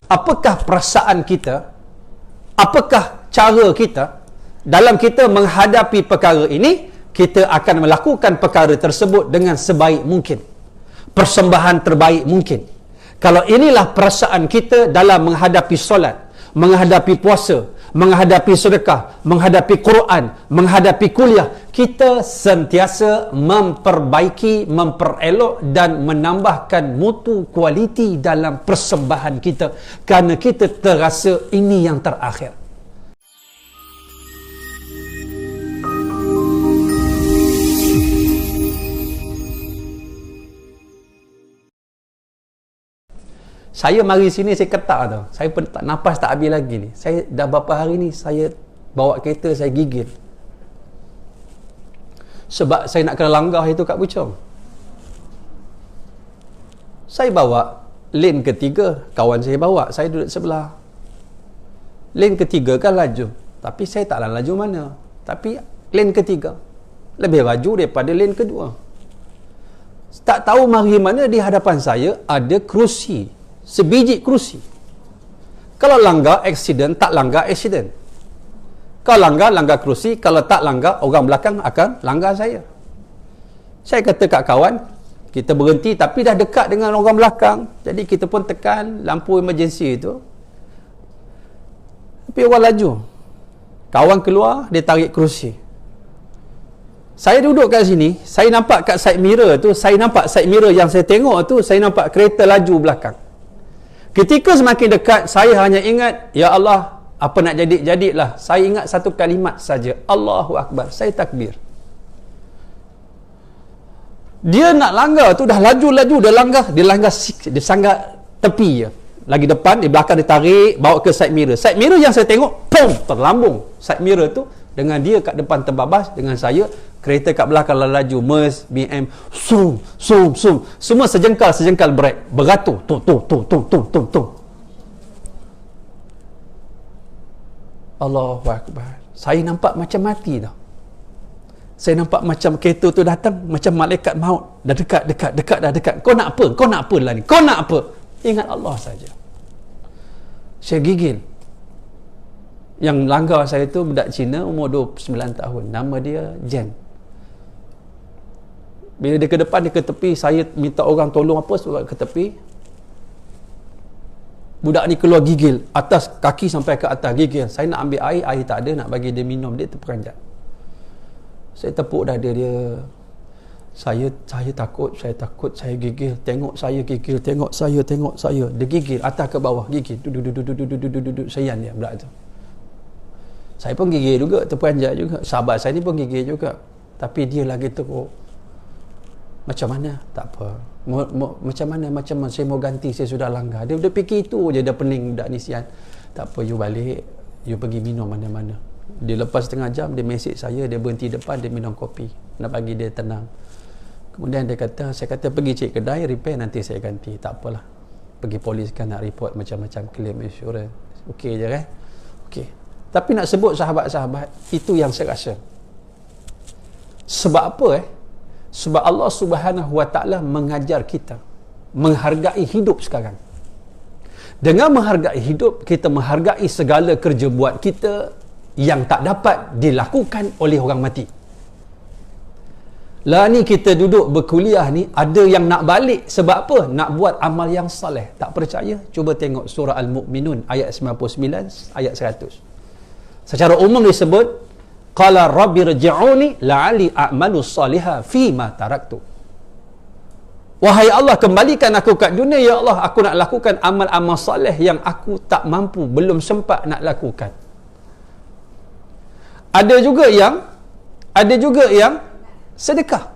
apakah perasaan kita, apakah cara kita dalam kita menghadapi perkara ini. Kita akan melakukan perkara tersebut dengan sebaik mungkin, persembahan terbaik mungkin. Kalau inilah perasaan kita dalam menghadapi solat, menghadapi puasa, menghadapi sedekah, menghadapi Quran, menghadapi kuliah, kita sentiasa memperbaiki, memperelok dan menambahkan mutu kualiti dalam persembahan kita, kerana kita terasa ini yang terakhir. Saya mari sini, saya ketak tau. Saya tak nafas tak habis lagi ni. Saya dah berapa hari ni saya bawa kereta, saya gigil. Sebab saya nak kena langgar itu kat Puchong. Saya bawa lane ketiga, kawan saya bawa, saya duduk sebelah. Lane ketiga kan laju. Tapi saya taklah laju mana. Tapi lane ketiga lebih laju daripada lane kedua. Tak tahu mari mana di hadapan saya ada kerusi. Sebiji kerusi. Kalau langgar aksiden, tak langgar aksiden. Kalau langgar kerusi. Kalau tak langgar, orang belakang akan langgar saya. Saya kata kat kawan, kita berhenti tapi dah dekat dengan orang belakang. Jadi kita pun tekan lampu emergency itu. Tapi orang laju. Kawan keluar, dia tarik kerusi. Saya duduk kat sini, saya nampak kat side mirror tu, saya nampak side mirror yang saya tengok tu, saya nampak kereta laju belakang. Ketika semakin dekat, saya hanya ingat, ya Allah, apa nak jadi-jadilah. Saya ingat satu kalimat saja, Allahu Akbar. Saya takbir. Dia nak langgar tu, dah laju-laju, dia langgar sangat tepi je. Lagi depan, di belakang dia tarik, bawa ke side mirror. Side mirror yang saya tengok, pum, terlambung. Side mirror tu, dengan dia kat depan terbabas, dengan saya, kereta kat belakang laju, Merc, BM, sum. Semua sejengkal brake, beratur, tung. Allahu Akbar. Saya nampak macam mati dah. Saya nampak macam kereta tu datang, macam malaikat maut. Dah dekat. Kau nak apa lah ni? Kau nak apa? Ingat Allah saja. Saya gigil. Yang langgar saya tu budak Cina, umur 29 tahun. Nama dia Jen. Bila dia ke depan, dia ke tepi, saya minta orang tolong apa, surat ke tepi. Budak ni keluar gigil, atas kaki sampai ke atas gigil. Saya nak ambil air tak ada, nak bagi dia minum, dia terperanjat. Saya tepuk dada dia. Saya takut, saya gigil, tengok saya. Dia gigil, atas ke bawah, gigil. Duduk, sayan dia, budak tu. Saya pun gigil juga, terperanjat juga. Sahabat saya ni pun gigil juga. Tapi dia lagi teruk. Macam mana? Tak apa. Macam mana? Saya mau ganti, saya sudah langgar. Dia fikir itu je, dia pening budak ni sian. Tak apa, you balik, you pergi minum mana-mana. Dia lepas setengah jam, dia mesej saya, dia berhenti depan, dia minum kopi. Nak bagi dia tenang. Kemudian saya kata pergi cek kedai, repair, nanti saya ganti. Tak apalah. Pergi polis kan nak report macam-macam claim insurance. Okey je kan? Okey. Tapi nak sebut sahabat-sahabat, itu yang saya rasa. Sebab apa Sebab Allah Subhanahu Wa Ta'ala mengajar kita menghargai hidup sekarang. Dengan menghargai hidup, kita menghargai segala kerja buat kita yang tak dapat dilakukan oleh orang mati. Lah ni kita duduk berkuliah ni, ada yang nak balik sebab apa? Nak buat amal yang soleh. Tak percaya? Cuba tengok surah Al-Mu'minun ayat 99, ayat 100. Secara umum disebut, qala rabbi rji'uni la'ali a'malu salihah fima taraktu. Wahai Allah, kembalikan aku kat dunia, ya Allah, aku nak lakukan amal-amal soleh yang aku tak mampu, belum sempat nak lakukan. Ada juga yang sedekah.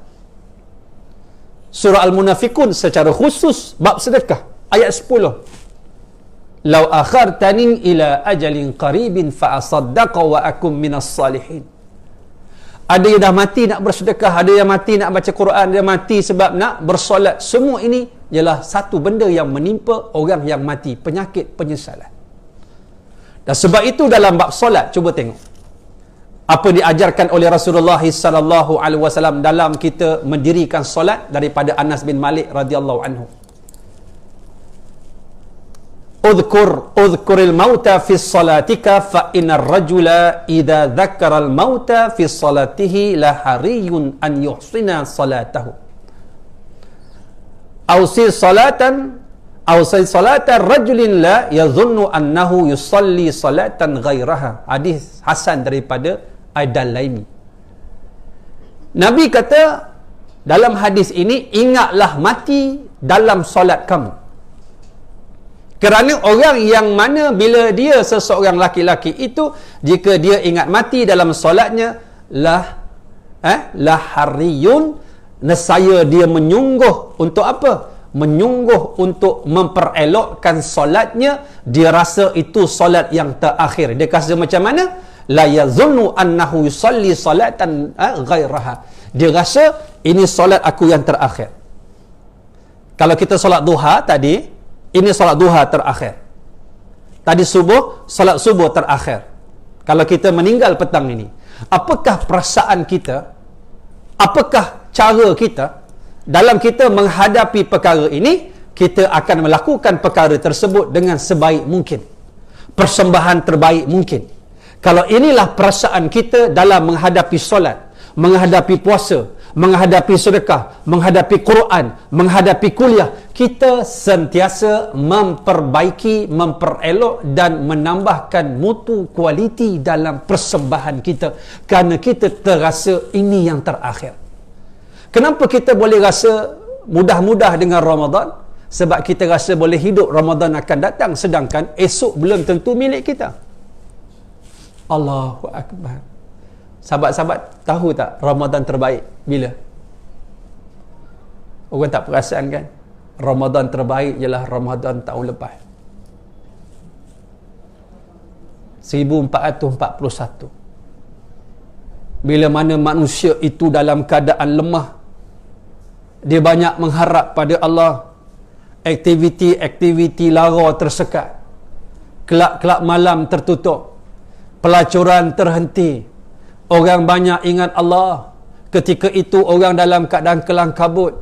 Surah Al-Munafiqun secara khusus bab sedekah ayat 10. Lau akhartani ila ajalin qaribin fa asaddaqa wa akum minas salihin. Ada yang dah mati nak bersedekah, ada yang mati nak baca Quran, ada yang mati sebab nak bersolat. Semua ini ialah satu benda yang menimpa orang yang mati, penyakit penyesalan. Dan sebab itu dalam bab solat, cuba tengok apa diajarkan oleh Rasulullah sallallahu alaihi wasallam dalam kita mendirikan solat daripada Anas bin Malik radhiyallahu anhu. udhkuril mauta fi salatika fa innar rajula idza dzakara al mauta fi salatihi la hariyun an yuhsina salatahu awsi salatan rajulin la yadhunnu annahu yusalli salatan ghairaha. Hadis hasan daripada Ad-Dalaimi. Nabi kata dalam hadis ini, ingatlah mati dalam solat kamu. Kerana orang yang mana bila dia seseorang laki-laki itu, jika dia ingat mati dalam solatnya, lah hariyun, nescaya dia menyungguh untuk apa? Menyungguh untuk memperelokkan solatnya. Dia rasa itu solat yang terakhir. Dia rasa macam mana? La yazunnu annahu yusalli salatan ghairaha. Dia rasa ini solat aku yang terakhir. Kalau kita solat duha tadi, ini solat duha terakhir. Tadi subuh, solat subuh terakhir. Kalau kita meninggal petang ini, apakah perasaan kita? Apakah cara kita dalam kita menghadapi perkara ini? Kita akan melakukan perkara tersebut dengan sebaik mungkin, persembahan terbaik mungkin. Kalau inilah perasaan kita dalam menghadapi solat, menghadapi puasa, menghadapi sedekah, menghadapi Quran, menghadapi kuliah, kita sentiasa memperbaiki, memperelok dan menambahkan mutu kualiti dalam persembahan kita, kerana kita terasa ini yang terakhir. Kenapa kita boleh rasa mudah-mudah dengan Ramadan? Sebab kita rasa boleh hidup, Ramadan akan datang, sedangkan esok belum tentu milik kita. Allahu Akbar. Sahabat-sahabat tahu tak Ramadan terbaik bila? Orang tak perasan kan? Ramadan terbaik ialah Ramadan tahun lepas, 1441. Bila mana manusia itu dalam keadaan lemah, dia banyak mengharap pada Allah, aktiviti lara tersekat, kelab-kelab malam tertutup, pelacuran terhenti, orang banyak ingat Allah. Ketika itu orang dalam keadaan kelang kabut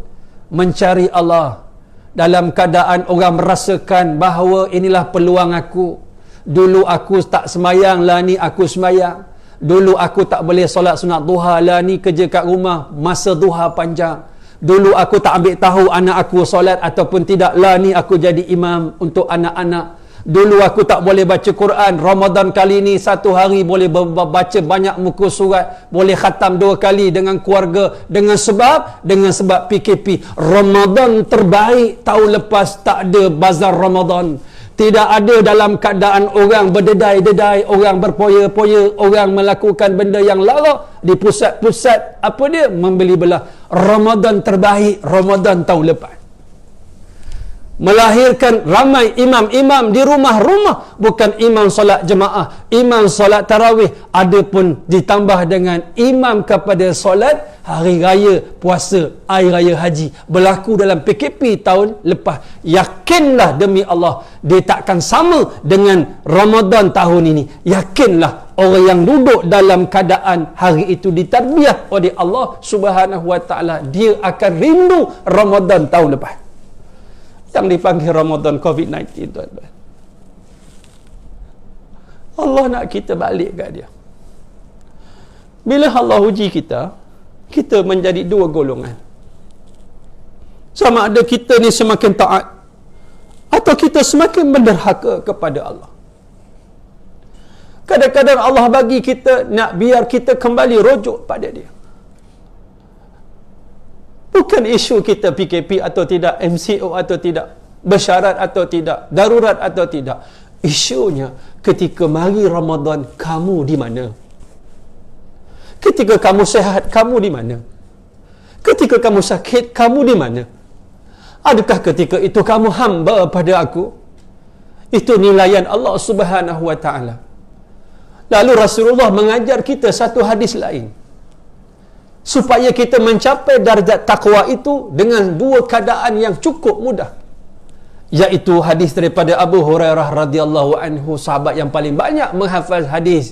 mencari Allah, dalam keadaan orang merasakan bahawa inilah peluang aku. Dulu aku tak semayang, lah ni aku semayang. Dulu aku tak boleh solat sunat duha, lah ni kerja kat rumah masa duha panjang. Dulu aku tak ambil tahu anak aku solat ataupun tidak, lah ni aku jadi imam untuk anak-anak. Dulu aku tak boleh baca Quran, Ramadan kali ni satu hari boleh baca banyak muka surat, boleh khatam 2 kali dengan keluarga, dengan sebab PKP. Ramadan terbaik tahun lepas tak ada bazar Ramadan. Tidak ada dalam keadaan orang berdedai-dedai, orang berpoya-poya, orang melakukan benda yang lara di pusat-pusat apa dia membeli belah. Ramadan terbaik, Ramadan tahun lepas. Melahirkan ramai imam-imam di rumah-rumah, bukan imam solat jemaah, imam solat tarawih, ada pun ditambah dengan imam kepada solat hari raya puasa, hari raya haji, berlaku dalam PKP tahun lepas. Yakinlah demi Allah, dia takkan sama dengan Ramadan tahun ini. Yakinlah orang yang duduk dalam keadaan hari itu ditarbiyah oleh Allah Subhanahu Wa Taala, dia akan rindu Ramadan tahun lepas, yang dipanggil Ramadan COVID-19, tuan-tuan. Allah nak kita balik kat dia. Bila Allah uji kita, kita menjadi 2 golongan. Sama ada kita ni semakin taat, atau kita semakin menderhaka kepada Allah. Kadang-kadang Allah bagi kita nak biar kita kembali rujuk pada dia. Bukan isu kita PKP atau tidak, MCO atau tidak, bersyarat atau tidak, darurat atau tidak. Isunya ketika mari Ramadan, kamu di mana? Ketika kamu sehat, kamu di mana? Ketika kamu sakit, kamu di mana? Adakah ketika itu kamu hamba pada aku? Itu nilaian Allah Subhanahu Wa Taala. Lalu Rasulullah mengajar kita satu hadis lain, supaya kita mencapai darjat takwa itu dengan 2 keadaan yang cukup mudah. Iaitu hadis daripada Abu Hurairah radhiyallahu anhu, sahabat yang paling banyak menghafaz hadis,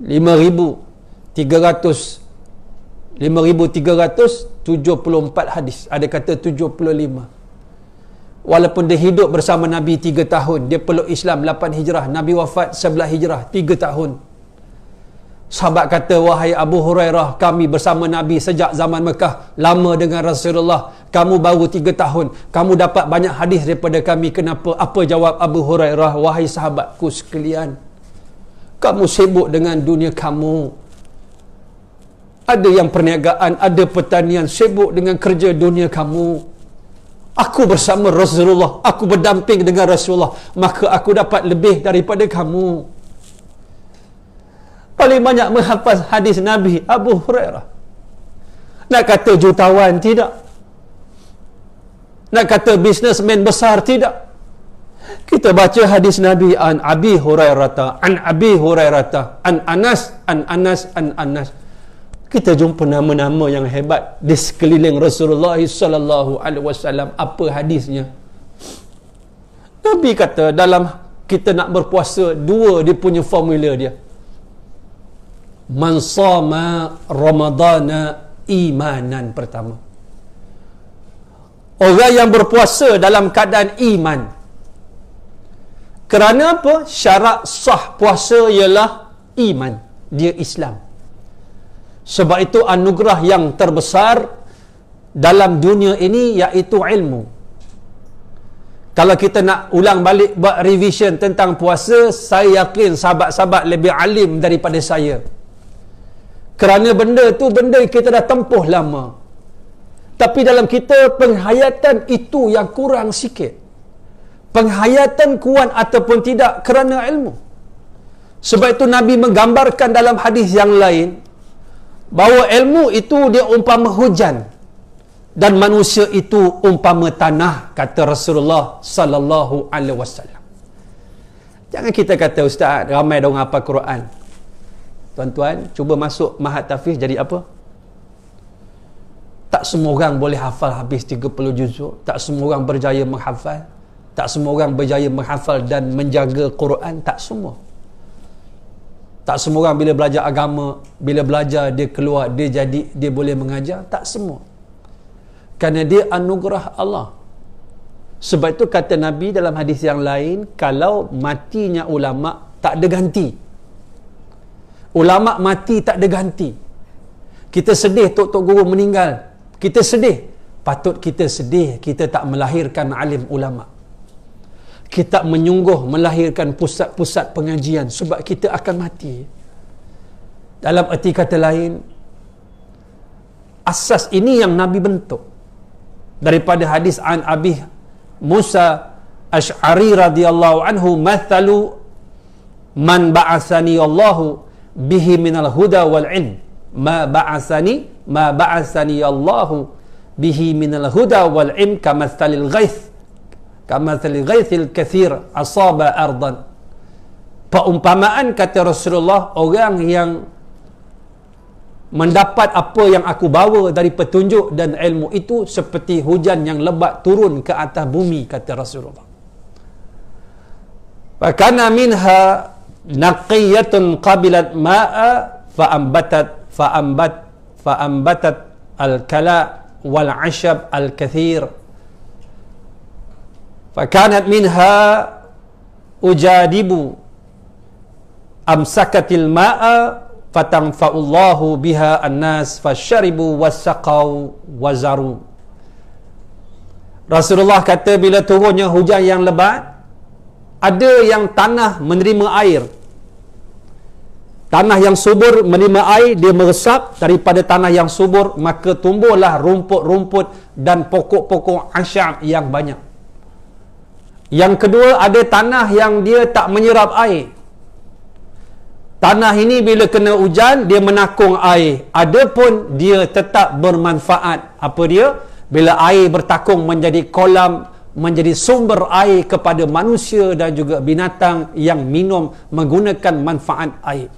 5,374 hadis, ada kata 75. walaupun dia hidup bersama Nabi 3 tahun, dia peluk Islam 8 hijrah, Nabi wafat 11 hijrah, 3 tahun. Sahabat kata, wahai Abu Hurairah, kami bersama Nabi sejak zaman Mekah, lama dengan Rasulullah, kamu baru 3 tahun, kamu dapat banyak hadis daripada kami, kenapa? Apa jawab Abu Hurairah? Wahai sahabatku sekalian, kamu sibuk dengan dunia kamu. Ada yang perniagaan, ada pertanian, sibuk dengan kerja dunia kamu. Aku bersama Rasulullah, aku berdamping dengan Rasulullah, maka aku dapat lebih daripada kamu. Paling banyak menghafaz hadis Nabi Abu Hurairah. Nak kata jutawan? Tidak. Nak kata bisnesmen besar? Tidak. Kita baca hadis Nabi an Abi Hurairah, an Abi Hurairah, an Anas, an Anas, an Anas. Kita jumpa nama-nama yang hebat di sekeliling Rasulullah sallallahu alaihi wasallam. Apa hadisnya? Nabi kata dalam kita nak berpuasa, dua dia punya formula dia. Man sama Ramadana imanan, pertama. Orang yang berpuasa dalam keadaan iman. Kerana apa? Syarat sah puasa ialah iman. Dia Islam. Sebab itu anugerah yang terbesar dalam dunia ini iaitu ilmu. Kalau kita nak ulang balik buat revision tentang puasa, saya yakin sahabat-sahabat lebih alim daripada saya. Kerana benda tu benda kita dah tempuh lama. Tapi dalam kita penghayatan itu yang kurang sikit. Penghayatan kuat ataupun tidak kerana ilmu. Sebab itu Nabi menggambarkan dalam hadis yang lain bahawa ilmu itu dia umpama hujan dan manusia itu umpama tanah, kata Rasulullah sallallahu alaihi wasallam. Jangan kita kata, ustaz, ramai orang hafal Quran. Tuan-tuan, cuba masuk Mahat Tafiz jadi apa? Tak semua orang boleh hafal habis 30 juzuk. Tak semua orang berjaya menghafal. Tak semua orang berjaya menghafal dan menjaga Quran. Tak semua. Tak semua orang bila belajar agama, bila belajar dia keluar, dia jadi, dia boleh mengajar. Tak semua. Kerana dia anugerah Allah. Sebab itu kata Nabi dalam hadis yang lain, kalau matinya ulama tak ada ganti. Ulama mati tak ada ganti. Kita sedih tok-tok guru meninggal. Kita sedih. Patut kita sedih kita tak melahirkan alim ulama. Kita menyungguh melahirkan pusat-pusat pengajian sebab kita akan mati. Dalam erti kata lain, asas ini yang Nabi bentuk. Daripada hadis an Abi Musa Asy'ari radhiyallahu anhu, mathalu man ba'athani Allahu bihi minal huda wal ilm, ma ba'athani Allahu bihi minal huda wal ilm kamathalil ghaith, kamathalil ghaithil kathir asaba ardan. Paumpamaan, kata Rasulullah, orang yang mendapat apa yang aku bawa dari petunjuk dan ilmu itu seperti hujan yang lebat turun ke atas bumi, kata Rasulullah. Fakana minha naqiyatun qabilat ma'a fa'ambatat al-kala wal 'ashab al-kathir. Fakanat minha ujadibu amsakatil ma'a fatanfa'ullahu biha an-nas fasharibu wasaqau wazaru. Rasulullah kata bila turunnya hujan yang lebat, ada yang tanah menerima air. Tanah yang subur menerima air, dia meresap daripada tanah yang subur, maka tumbuhlah rumput-rumput dan pokok-pokok asyam yang banyak. Yang kedua, ada tanah yang dia tak menyerap air. Tanah ini bila kena hujan, dia menakung air. Adapun dia tetap bermanfaat. Apa dia? Bila air bertakung menjadi kolam, menjadi sumber air kepada manusia dan juga binatang yang minum menggunakan manfaat air.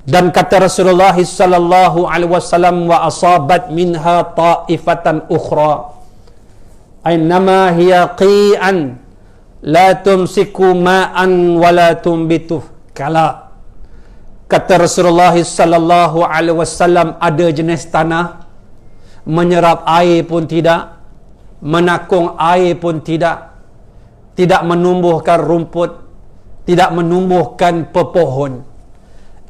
Dan kata Rasulullah sallallahu alaihi wasallam, wa asabat minha ta'ifatan ukhra ainama hiya qi'an la tumsiku ma'an wa la tumbitu kala. Kata Rasulullah sallallahu alaihi wasallam, ada jenis tanah menyerap air pun tidak, menakung air pun tidak menumbuhkan rumput, tidak menumbuhkan pepohon.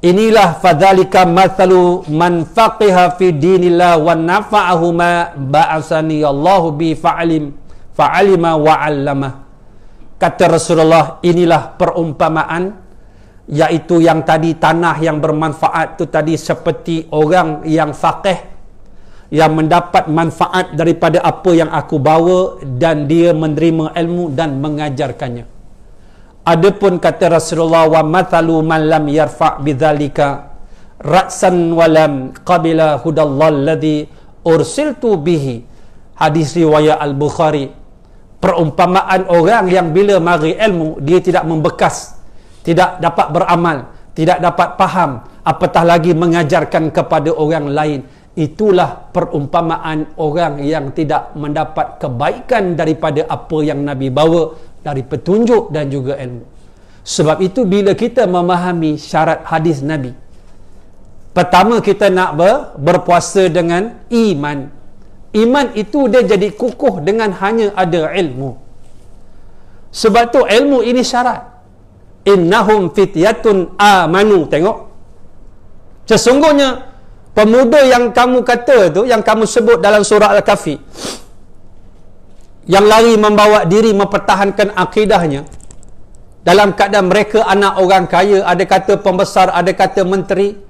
Inilah fadzalika mathalu man faqiha fi dinillah wa nafa'ahu ma ba'asani Allahu bi fa'alima wa 'allama. Kata Rasulullah, inilah perumpamaan, yaitu yang tadi tanah yang bermanfaat tu tadi seperti orang yang faqih yang mendapat manfaat daripada apa yang aku bawa dan dia menerima ilmu dan mengajarkannya. Adapun kata Rasulullah, wa mathalu man lam yarfa' bidzalika ra'san wa lam qabila hudallal ladzi ursiltu bihi. Hadis riwayat Al-Bukhari. Perumpamaan orang yang bila mari ilmu dia tidak membekas, tidak dapat beramal, tidak dapat faham, apatah lagi mengajarkan kepada orang lain. Itulah perumpamaan orang yang tidak mendapat kebaikan daripada apa yang Nabi bawa dari petunjuk dan juga ilmu. Sebab itu bila kita memahami syarat hadis Nabi, pertama kita nak berpuasa dengan iman. Iman itu dia jadi kukuh dengan hanya ada ilmu. Sebab tu ilmu ini syarat. Innahum fityatun amanu. Tengok, sesungguhnya pemuda yang kamu kata tu, yang kamu sebut dalam surah Al-Kahfi, yang lari membawa diri mempertahankan akidahnya dalam keadaan mereka anak orang kaya, ada kata pembesar, ada kata menteri,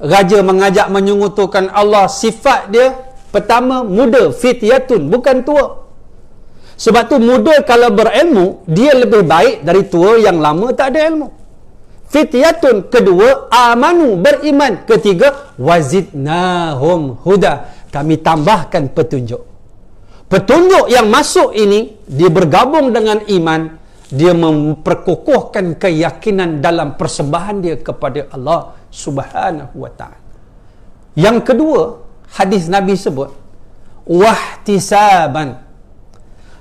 raja mengajak menyungutukan Allah. Sifat dia pertama muda, fityatun, bukan tua. Sebab tu muda kalau berilmu dia lebih baik dari tua yang lama tak ada ilmu. Fityatun, kedua amanu, beriman, ketiga wazidnahum huda, kami tambahkan petunjuk. Petunjuk yang masuk ini, dia bergabung dengan iman, dia memperkokohkan keyakinan dalam persembahan dia kepada Allah Subhanahu wa ta'ala. Yang kedua, hadis Nabi sebut, wahtisaban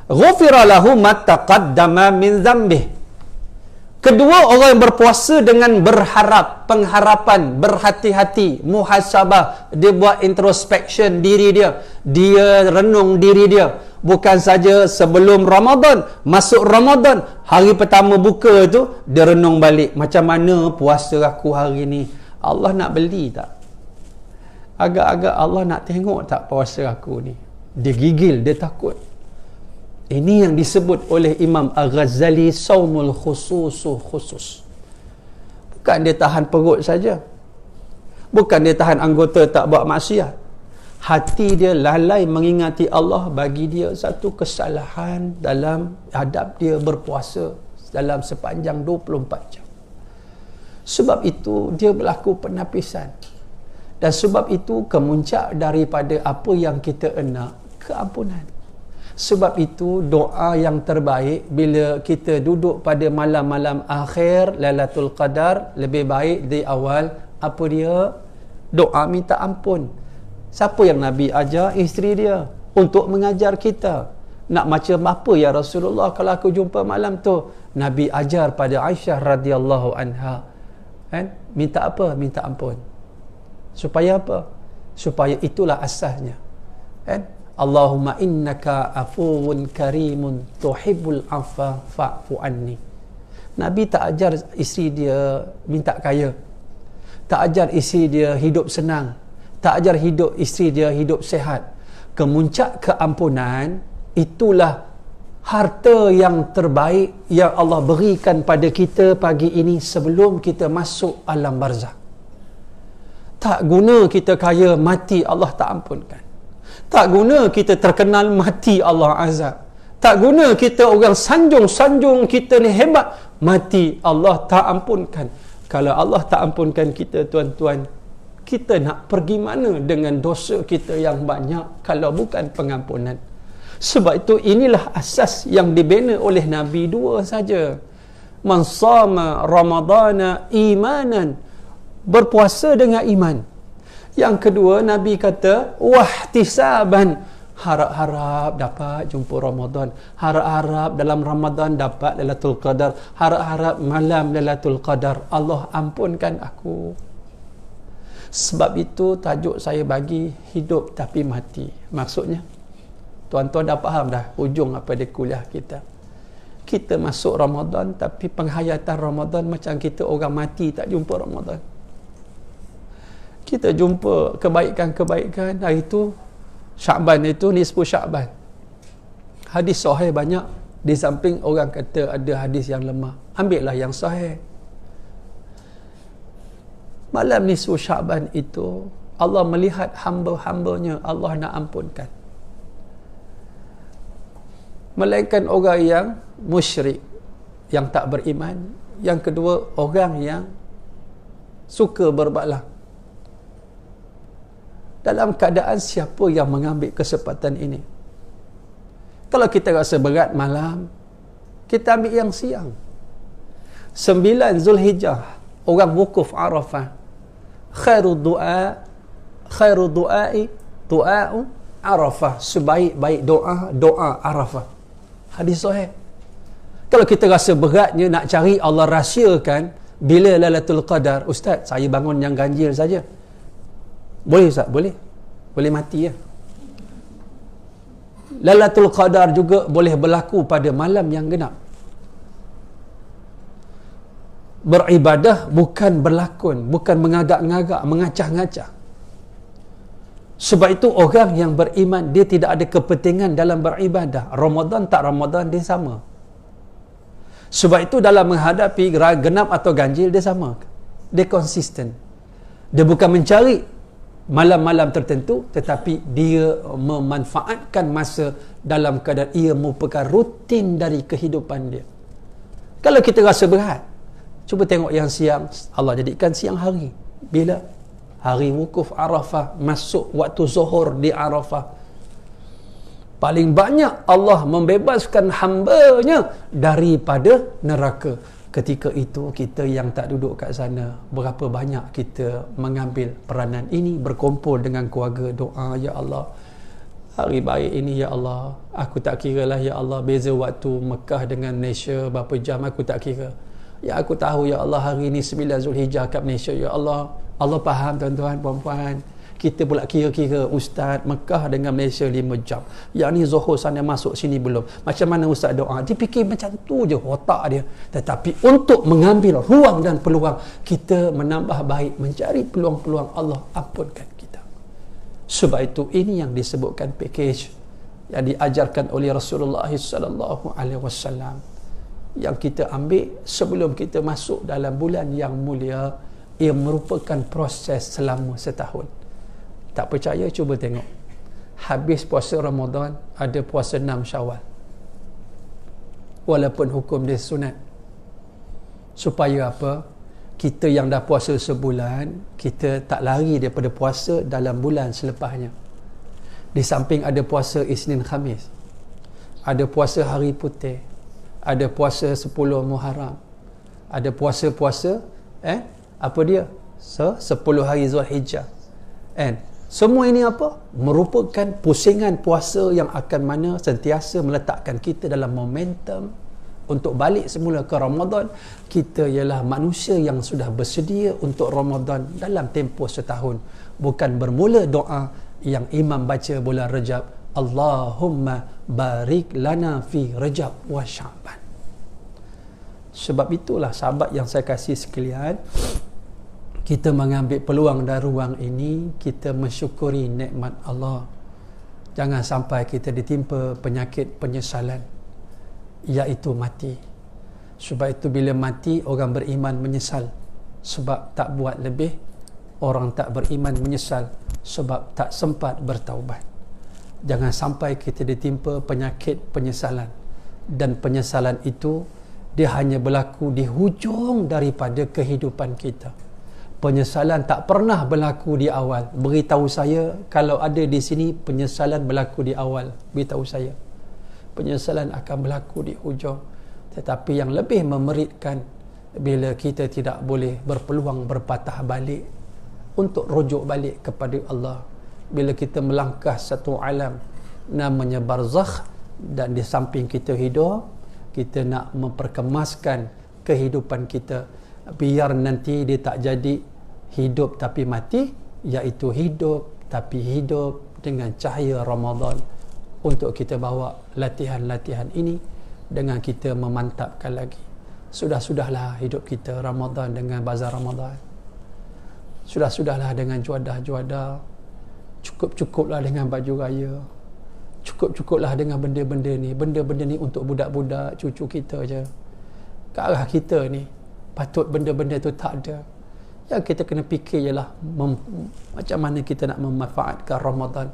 ghufira lahu ma taqaddama min dzambih. Kedua, orang yang berpuasa dengan berharap, pengharapan, berhati-hati, muhasabah, dia buat introspection diri dia, dia renung diri dia. Bukan saja sebelum Ramadan, masuk Ramadan, hari pertama buka tu, dia renung balik, macam mana puasa aku hari ni? Allah nak beli tak? Agak-agak Allah nak tengok tak puasa aku ni? Dia gigil, dia takut. Ini yang disebut oleh Imam Al-Ghazali saumul khusus. Bukan dia tahan perut saja, bukan dia tahan anggota tak buat maksiat, hati dia lalai mengingati Allah, bagi dia satu kesalahan dalam hadap dia berpuasa dalam sepanjang 24 jam. Sebab itu dia berlaku penapisan, dan sebab itu kemuncak daripada apa yang kita nak, keampunan. Sebab itu doa yang terbaik bila kita duduk pada malam-malam akhir Lailatul Qadar, lebih baik di awal apa dia? Doa minta ampun. Siapa yang Nabi ajar? Isteri dia, untuk mengajar kita. Nak macam apa ya Rasulullah kalau aku jumpa malam tu? Nabi ajar pada Aisyah radhiyallahu anha, kan? Minta apa? Minta ampun. Supaya apa? Supaya itulah asasnya, kan? Allahumma innaka afuwun karimun tuhibbul afwa fa'fu anni. Nabi tak ajar isteri dia minta kaya, tak ajar isteri dia hidup senang, tak ajar isteri dia hidup sehat. Kemuncak keampunan itulah harta yang terbaik yang Allah berikan pada kita pagi ini sebelum kita masuk alam barzakh. Tak guna kita kaya, mati Allah tak ampunkan. Tak guna kita terkenal, mati Allah azab. Tak guna kita orang sanjung kita ni hebat, mati Allah tak ampunkan. Kalau Allah tak ampunkan kita, tuan-tuan, kita nak pergi mana dengan dosa kita yang banyak kalau bukan pengampunan? Sebab itu inilah asas yang dibina oleh Nabi dua saja. Man sama Ramadana imanan, berpuasa dengan iman. Yang kedua, Nabi kata wahtisaban, harap-harap dapat jumpa Ramadan, harap-harap dalam Ramadan dapat Lailatul Qadar, harap-harap malam Lailatul Qadar Allah ampunkan aku. Sebab itu tajuk saya bagi hidup tapi mati. Maksudnya, Tuan-tuan dah faham dah hujung apa dia kuliah kita. Kita masuk Ramadan, tapi penghayatan Ramadan macam kita orang mati tak jumpa Ramadan. Kita jumpa kebaikan-kebaikan, hari itu Syakban itu nisfu Syakban. Hadis sahih banyak, di samping orang kata ada hadis yang lemah. Ambillah yang sahih. Malam nisfu Syakban itu Allah melihat hamba-hambanya, Allah nak ampunkan. Melainkan orang yang musyrik, yang tak beriman. Yang kedua, orang yang suka berbalah. Dalam keadaan siapa yang mengambil kesempatan ini? Kalau kita rasa berat malam, kita ambil yang siang. 9 Zulhijjah, orang wukuf Arafah. Khairu du'ai du'a'u Arafah. Sebaik-baik doa Arafah. Hadis sahih. Kalau kita rasa beratnya nak cari Allah rahsiakan bila Lailatul Qadar, Ustaz, saya bangun yang ganjil saja. Boleh Ustaz? Boleh. Boleh mati ya. Lailatul Qadar juga boleh berlaku pada malam yang genap. Beribadah bukan berlakon, bukan mengagak-ngagak, mengacah-ngacah. Sebab itu orang yang beriman, dia tidak ada kepentingan dalam beribadah. Ramadan tak Ramadan, dia sama. Sebab itu dalam menghadapi genap atau ganjil, dia sama. Dia konsisten. Dia bukan mencari malam-malam tertentu, tetapi dia memanfaatkan masa dalam keadaan ia merupakan rutin dari kehidupan dia. Kalau kita rasa berat, cuba tengok yang siang. Allah jadikan siang hari. Bila? Hari wukuf Arafah, masuk waktu zuhur di Arafah. Paling banyak Allah membebaskan hamba-Nya daripada neraka. Ketika itu kita yang tak duduk kat sana, berapa banyak kita mengambil peranan ini, berkumpul dengan keluarga, doa, ya Allah, hari baik ini ya Allah, aku tak kira lah ya Allah, beza waktu Mekah dengan Malaysia berapa jam, aku tak kira. Ya aku tahu ya Allah, hari ini 9 Zulhijjah kat Malaysia ya Allah. Allah faham tuan-tuan, puan-puan. Kita pula kira-kira Ustaz, Mekah dengan Malaysia 5 jam. Yang ni Zuhur sana masuk sini belum. Macam mana Ustaz doa? Dia fikir macam tu je otak dia. Tetapi untuk mengambil ruang dan peluang, kita menambah baik, mencari peluang-peluang, Allah ampunkan kita. Sebab itu ini yang disebutkan package yang diajarkan oleh Rasulullah SAW, yang kita ambil sebelum kita masuk dalam bulan yang mulia. Ia merupakan proses selama setahun. Tak percaya, cuba tengok. Habis puasa Ramadan, ada puasa 6 Syawal. Walaupun hukum dia sunat. Supaya apa? Kita yang dah puasa sebulan, kita tak lari daripada puasa dalam bulan selepasnya. Di samping ada puasa Isnin Khamis, ada puasa Hari Putih, ada puasa 10 Muharram, ada puasa-puasa apa dia? 10 hari Zulhijjah. And semua ini apa? Merupakan pusingan puasa yang akan mana sentiasa meletakkan kita dalam momentum untuk balik semula ke Ramadan. Kita ialah manusia yang sudah bersedia untuk Ramadan dalam tempoh setahun. Bukan bermula doa yang imam baca bulan Rajab, Allahumma barik lana fi Rajab wa Sya'ban. Sebab itulah sahabat yang saya kasih sekalian, kita mengambil peluang dan ruang ini, kita mensyukuri nikmat Allah. Jangan sampai kita ditimpa penyakit penyesalan, iaitu mati. Sebab itu bila mati, orang beriman menyesal sebab tak buat lebih. Orang tak beriman menyesal sebab tak sempat bertaubat. Jangan sampai kita ditimpa penyakit penyesalan. Dan penyesalan itu, dia hanya berlaku di hujung daripada kehidupan kita. Penyesalan tak pernah berlaku di awal. Beritahu saya, kalau ada di sini penyesalan berlaku di awal, beritahu saya. Penyesalan akan berlaku di hujung. Tetapi yang lebih memeritkan, bila kita tidak boleh berpeluang berpatah balik untuk rujuk balik kepada Allah. Bila kita melangkah satu alam namanya barzakh, dan di samping kita hidup, kita nak memperkemaskan kehidupan kita, biar nanti dia tak jadi hidup tapi mati, iaitu hidup tapi hidup dengan cahaya Ramadan. untuk kita bawa latihan-latihan ini dengan kita memantapkan lagi. Sudah-sudahlah hidup kita Ramadan dengan bazar Ramadan. Sudah-sudahlah dengan juadah-juadah. Cukup-cukuplah dengan baju raya. Cukup-cukuplah dengan benda-benda ni. Benda-benda ni untuk budak-budak, cucu kita je. Ke arah kita ni, patut benda-benda tu tak ada. Yang kita kena fikir ialah macam mana kita nak memanfaatkan Ramadan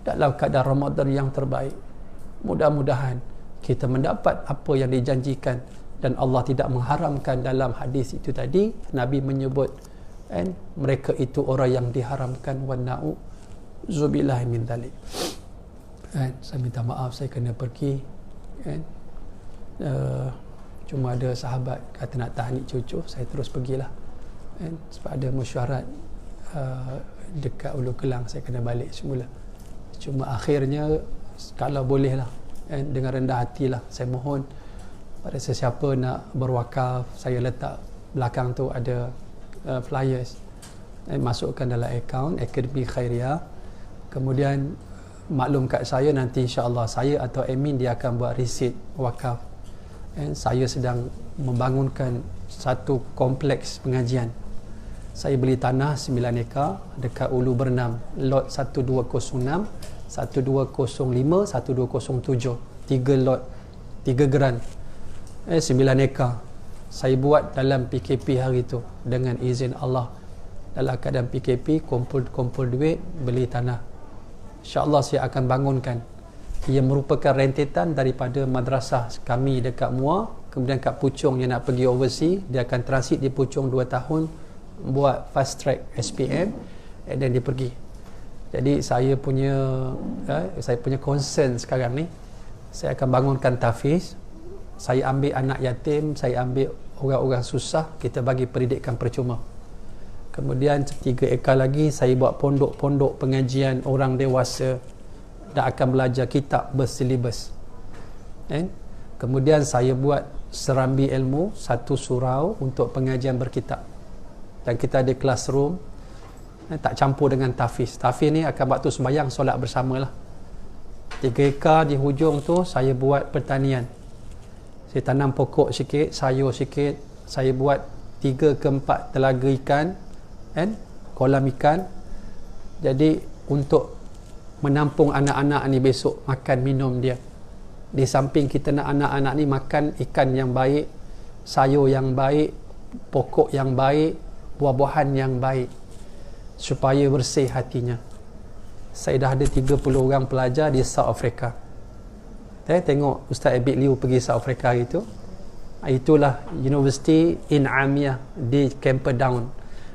dalam keadaan Ramadan yang terbaik. Mudah-mudahan kita mendapat apa yang dijanjikan, dan Allah tidak mengharamkan. Dalam hadis itu tadi Nabi menyebut mereka itu orang yang diharamkan, wa na'udzubillahi min dzalik. Saya minta maaf, saya kena pergi. Cuma ada sahabat kata nak tahnik cucu, saya terus pergilah. Sebab ada mesyuarat dekat Ulu Kelang, saya kena balik semula. Cuma akhirnya kalau bolehlah, dengan rendah hatilah saya mohon pada sesiapa nak berwakaf, saya letak belakang tu ada flyers, masukkan dalam akaun Akademi Khairiyah. Kemudian maklum kat saya, nanti insya-Allah saya atau admin dia akan buat resit wakaf. Saya sedang membangunkan satu kompleks pengajian. Saya beli tanah 9 ekar dekat Ulu Bernam, lot 1206, 1205, 1207. 3 lot, 3 geran. 9 ekar. Saya buat dalam PKP hari tu dengan izin Allah. Dalam keadaan PKP, kumpul duit, beli tanah. InsyaAllah saya akan bangunkan. Ia merupakan rentetan daripada madrasah kami dekat Muar. Kemudian kat Puchong yang nak pergi overseas, dia akan transit di Puchong 2 tahun, buat fast track SPM, dan dia pergi. Jadi saya punya concern sekarang ni, saya akan bangunkan tahfiz. Saya ambil anak yatim, saya ambil orang-orang susah, kita bagi pendidikan percuma. Kemudian 3 ekar lagi saya buat pondok-pondok pengajian orang dewasa dan akan belajar kitab bersilibus. Kemudian saya buat serambi ilmu, 1 surau untuk pengajian berkitab. Dan kita ada classroom, tak campur dengan tahfiz. Tahfiz ni akan waktu sembahyang solat bersama lah. 3 ekar di hujung tu saya buat pertanian. Saya tanam pokok sikit, sayur sikit. Saya buat 3 ke 4 telaga ikan, kolam ikan. Jadi untuk menampung anak-anak ni besok makan minum dia. Di samping kita nak anak-anak ni makan ikan yang baik, sayur yang baik, pokok yang baik, buah-buahan yang baik, supaya bersih hatinya. Saya dah ada 30 orang pelajar di South Africa. Saya tengok Ustaz Abid Liu pergi South Africa itu. Itulah University in Amiyah di Camperdown.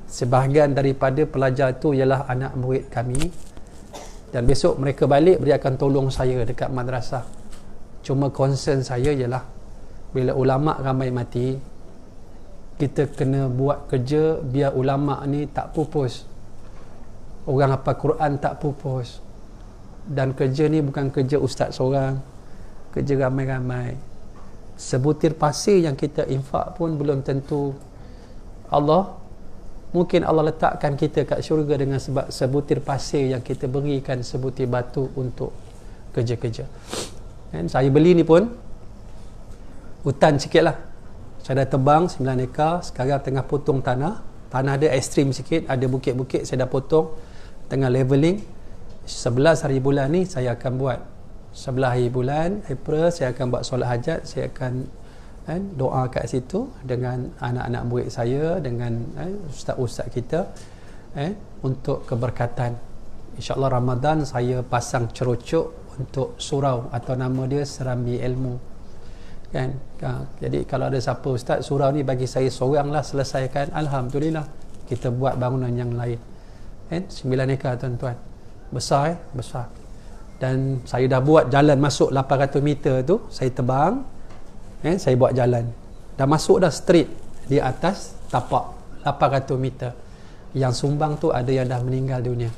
Sebahagian daripada pelajar itu ialah anak murid kami. Dan besok mereka balik, dia akan tolong saya dekat madrasah. Cuma concern saya ialah bila ulama ramai mati, kita kena buat kerja biar ulama ni tak pupus, orang hafal Quran tak pupus. Dan kerja ni bukan kerja ustaz seorang, kerja ramai-ramai. Sebutir pasir yang kita infak pun belum tentu mungkin Allah letakkan kita kat syurga dengan sebab sebutir pasir yang kita berikan sebutir batu untuk kerja-kerja. Saya beli ni pun hutan sikit lah. Saya dah tebang 9 ekar, sekarang tengah potong tanah. Tanah dia ekstrim sikit, ada bukit-bukit, saya dah potong, tengah leveling. 11 hari bulan ni saya akan buat. 11 hari bulan April saya akan buat solat hajat. Saya akan doa kat situ dengan anak-anak murid saya, dengan ustaz-ustaz kita, untuk keberkatan. InsyaAllah Ramadan saya pasang cerucuk untuk surau, atau nama dia serambi ilmu. Jadi kalau ada siapa, ustaz surau ni bagi saya seorang lah selesaikan, alhamdulillah, kita buat bangunan yang lain. 9 ekar tuan-tuan, besar besar. Dan saya dah buat jalan masuk 800 meter tu, saya tebang, saya buat jalan, dah masuk dah straight di atas tapak 800 meter. Yang sumbang tu ada yang dah meninggal dunia.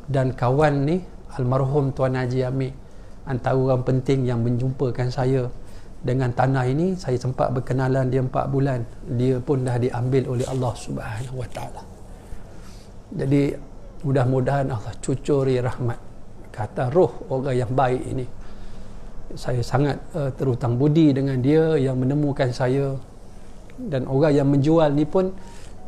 Dan kawan ni almarhum Tuan Haji Amir, antara orang penting yang menjumpakan saya dengan tanah ini. Saya sempat berkenalan dia 4 bulan. Dia pun dah diambil oleh Allah Subhanahu Wa Taala. Jadi mudah-mudahan Allah cucuri rahmat kata roh orang yang baik ini. Saya sangat terhutang budi dengan dia yang menemukan saya, dan orang yang menjual ni pun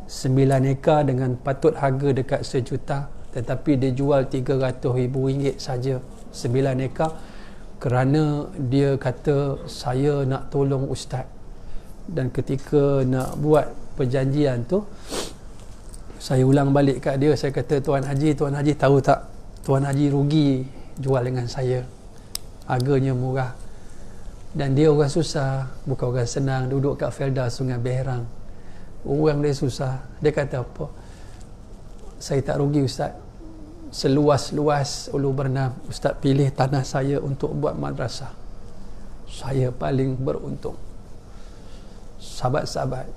9 ekar dengan patut harga dekat 1 juta, tetapi dia jual RM300,000 saja 9 ekar, kerana dia kata saya nak tolong ustaz. Dan ketika nak buat perjanjian tu, saya ulang balik kat dia, saya kata, Tuan Haji tahu tak, Tuan Haji rugi jual dengan saya, harganya murah. Dan dia orang susah, bukan orang senang, duduk kat Felda Sungai Berang. Orang dia susah. Dia kata apa? Saya tak rugi ustaz. Seluas-luas Ulu Bernam, ustaz pilih tanah saya untuk buat madrasah. Saya paling beruntung. Sahabat-sahabat,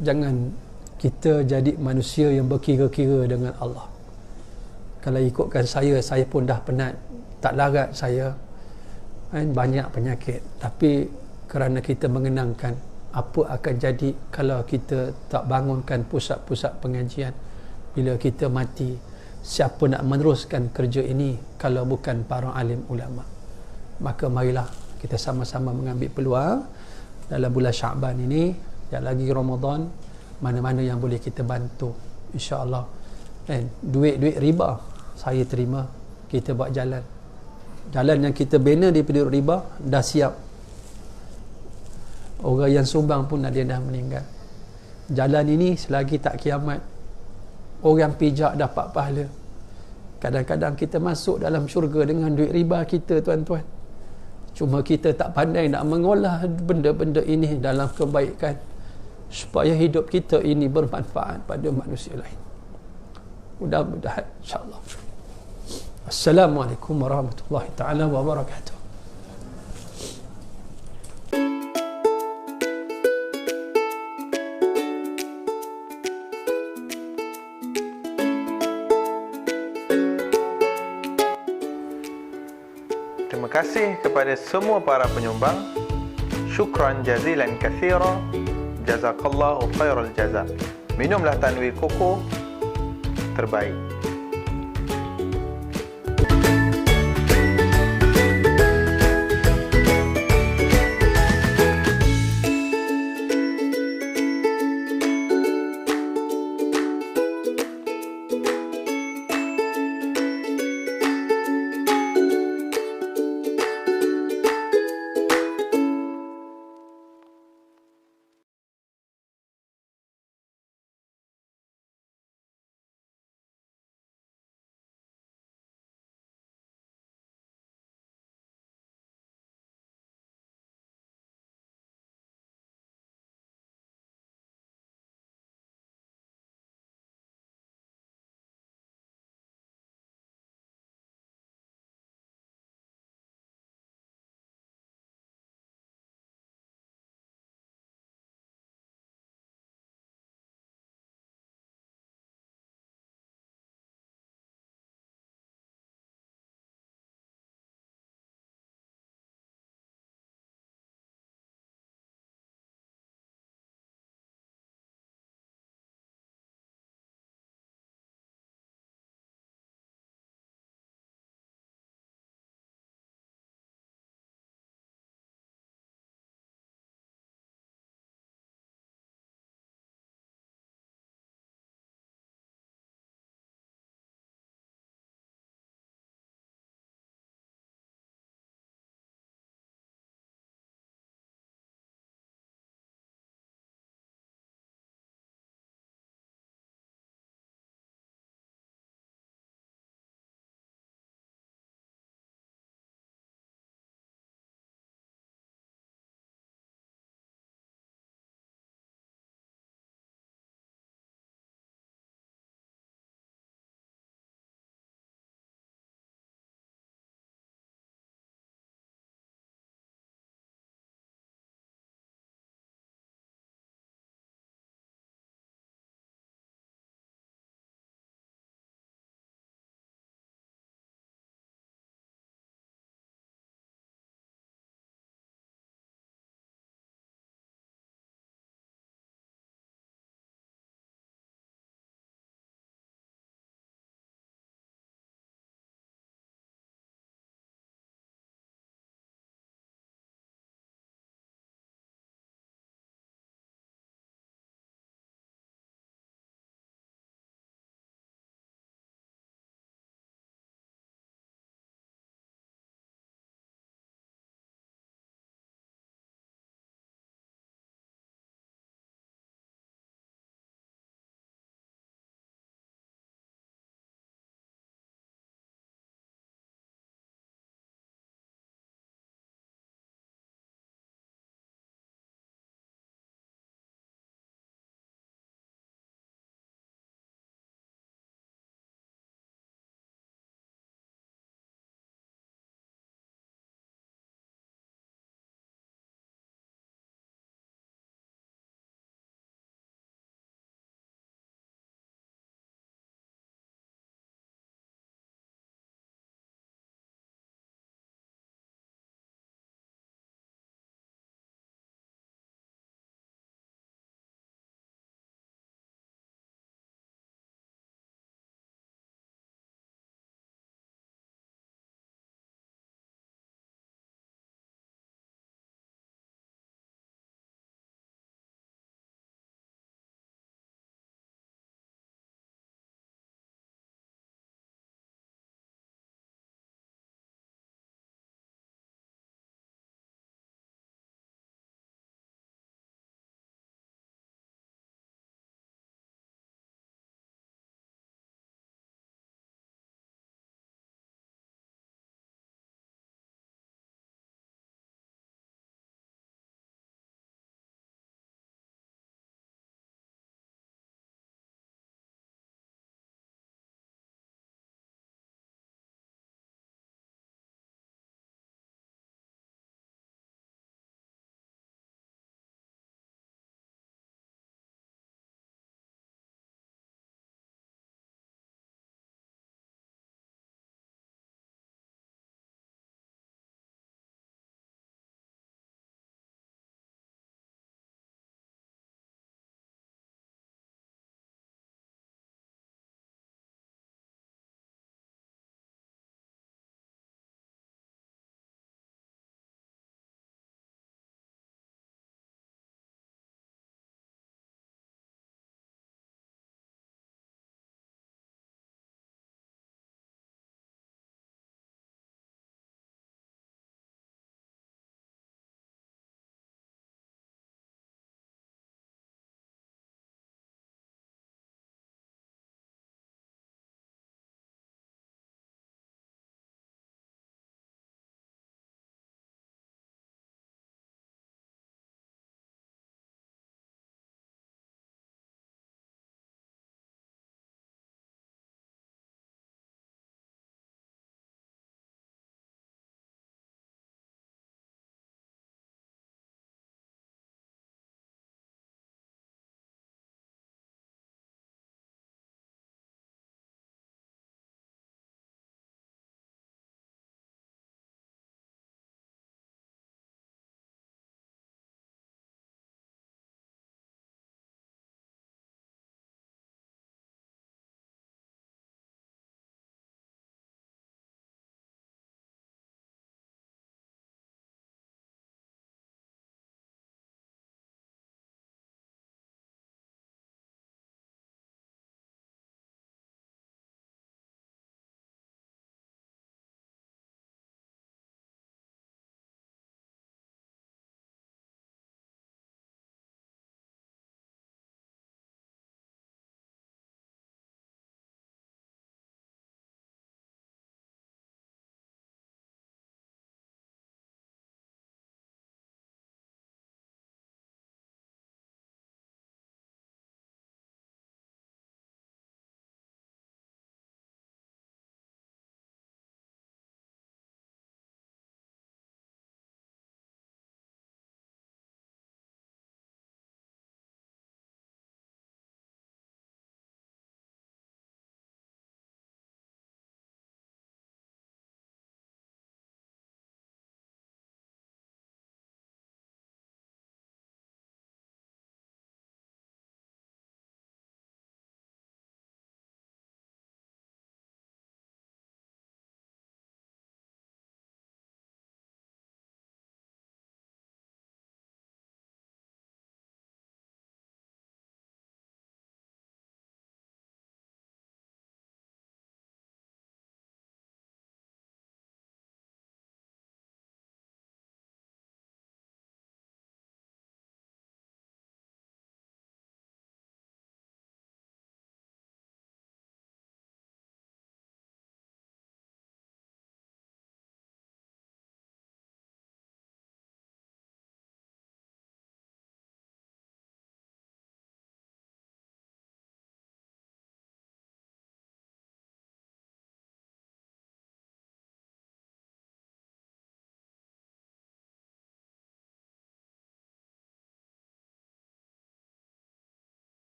jangan kita jadi manusia yang berkira-kira dengan Allah. Kalau ikutkan saya pun dah penat, tak larat saya, banyak penyakit. Tapi kerana kita mengenangkan apa akan jadi kalau kita tak bangunkan pusat-pusat pengajian, bila kita mati, siapa nak meneruskan kerja ini kalau bukan para alim ulama? Maka marilah kita sama-sama mengambil peluang dalam bulan Syaban ini, dan lagi Ramadan, mana-mana yang boleh kita bantu, insya-Allah. Duit riba saya terima, kita buat jalan yang kita bina daripada riba dah siap. Orang yang sumbang pun dia dah meninggal. Jalan ini selagi tak kiamat, orang pijak dapat pahala. Kadang-kadang kita masuk dalam syurga dengan duit riba kita, tuan-tuan. Cuma kita tak pandai nak mengolah benda-benda ini dalam kebaikan, supaya hidup kita ini bermanfaat pada manusia lain. Mudah-mudahan, insya-Allah. Assalamualaikum warahmatullahi taala wabarakatuh. Terima kasih kepada semua para penyumbang. Syukran jazilan katsira. Jazakallahu khairal jaza. Minumlah Tanwir Koko terbaik.